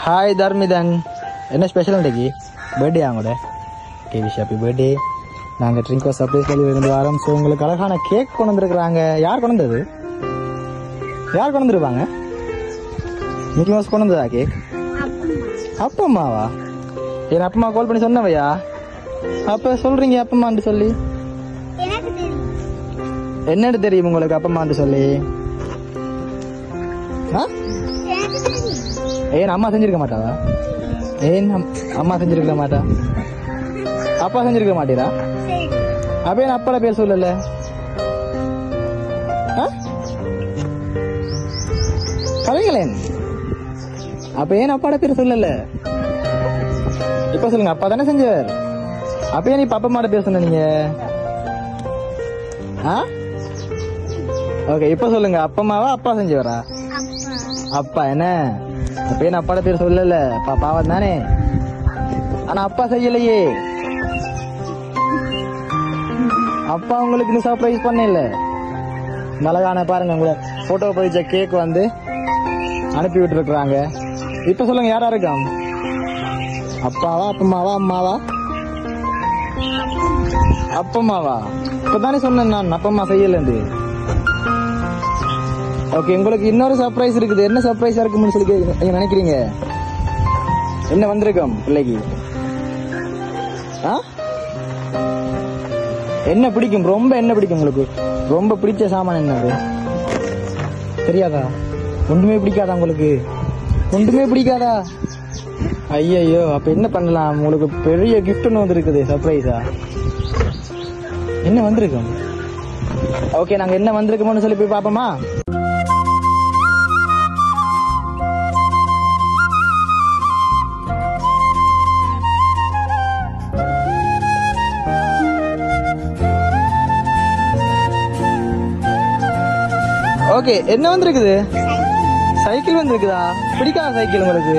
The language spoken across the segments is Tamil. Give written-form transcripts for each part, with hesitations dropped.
ஹாய் தர்மிதன், என்ன ஸ்பெஷல் இன்றைக்கு? பர்த்டே அவங்களோட. Okay, wish happy birthday. நாங்கள் ட்ரிங்கோ சர்ப்ரைஸ்ல இருந்து வரோம். ஸோ உங்களுக்கு அழகான கேக் கொண்டு வந்துருக்குறாங்க. யார் கொண்டு வந்தது? யார் கொண்டு வந்துருப்பாங்க? மிக்கி மவுஸ் கொண்டு வந்ததா கேக்? அப்பம்மாவா? என் அப்பம்மா கால் பண்ணி சொன்னவையா? அப்ப சொல்றீங்க அப்பம்மான்னு சொல்லி. என்னன்னு தெரியும் உங்களுக்கு அப்பம்மான்னு சொல்லி? ஏன் அம்மா செஞ்சிருக்க மாட்டாவா? ஏன் அம்மா செஞ்சிருக்க மாட்டா? அப்பா செஞ்சிருக்க மாட்டீரா? அப்ப ஏன் அப்பால பேர் சொல்லல? கலைகளேன், அப்ப ஏன் அப்பாட பேர் சொல்லல? இப்ப சொல்லுங்க, அப்பா தானே செஞ்சார். அப்ப ஏன் இப்ப அப்பா பேர் சொன்ன நீங்க? ஓகே, இப்ப சொல்லுங்க, அப்பம்மாவா அப்பா செஞ்சவரா? அப்பா. என்ன அப்ப ஏன் அப்பாட பேர் சொல்லல? பாவம் தானே. ஆனா அப்பா செய்யலையே. அப்பா உங்களுக்கு இன்னும் சர்ப்ரைஸ் பண்ணல. அழகான பாருங்க, உங்களை போட்டோ பதிச்ச கேக் வந்து அனுப்பி விட்டு இருக்கிறாங்க. இப்ப சொல்லுங்க, யாரா இருக்காம்? அப்பாவா அப்பம்மாவா அம்மாவா? அப்பம்மாவா? இப்பதானே சொன்னேன் நான் அப்பம்மா செய்யலன்னு. ஓகே, உங்களுக்கு இன்னொரு சர்ப்ரைஸ் இருக்குது. என்ன சர்ப்ரைஸா இருக்கும்னு சொல்லி நீங்க நினைக்கிறீங்க? என்ன வந்திருக்கோம் பிள்ளைக்கு? என்ன பிடிக்கும்? ரொம்ப என்ன பிடிக்கும் உங்களுக்கு? ரொம்ப பிடிச்ச சாமான் என்னது? தெரியாதா? ஒன்றுமே பிடிக்காதா உங்களுக்கு? ஒன்றுமே பிடிக்காதா? ஐயோ, அப்ப என்ன பண்ணலாம்? உங்களுக்கு பெரிய கிஃப்ட் ஒன்று வந்திருக்குது, சர்ப்ரைஸா. என்ன வந்திருக்கோம்? ஓகே, நாங்க என்ன வந்திருக்கோம்னு சொல்லி போய் பாப்போமா? ஓகே, என்ன வந்திருக்குது? சைக்கிள் வந்திருக்குதா? பிடிக்காத சைக்கிள் உங்களுக்கு?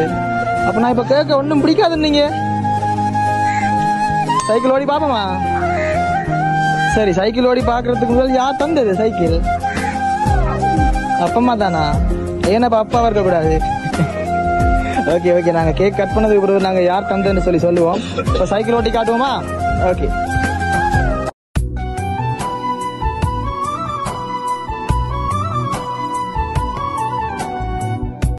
அப்ப நான் இப்ப கேட்க ஒன்னும் பிடிக்காதுன்னு நீங்க சைக்கிள் ஓடி பாப்போமா? சரி, சைக்கிள் ஓடி பாக்குறதுக்கு முதல் யார் தந்தது சைக்கிள்? அப்பம்மா தானா? ஏன்னா அப்பாவா இருக்க கூடாது. ஓகே, நாங்க கேக் கட் பண்ணதுக்கு பிறகு நாங்க யார் தந்ததுன்னு சொல்லி சொல்லுவோம். இப்ப சைக்கிள் ஓட்டி காட்டுவோமா? ஓகே.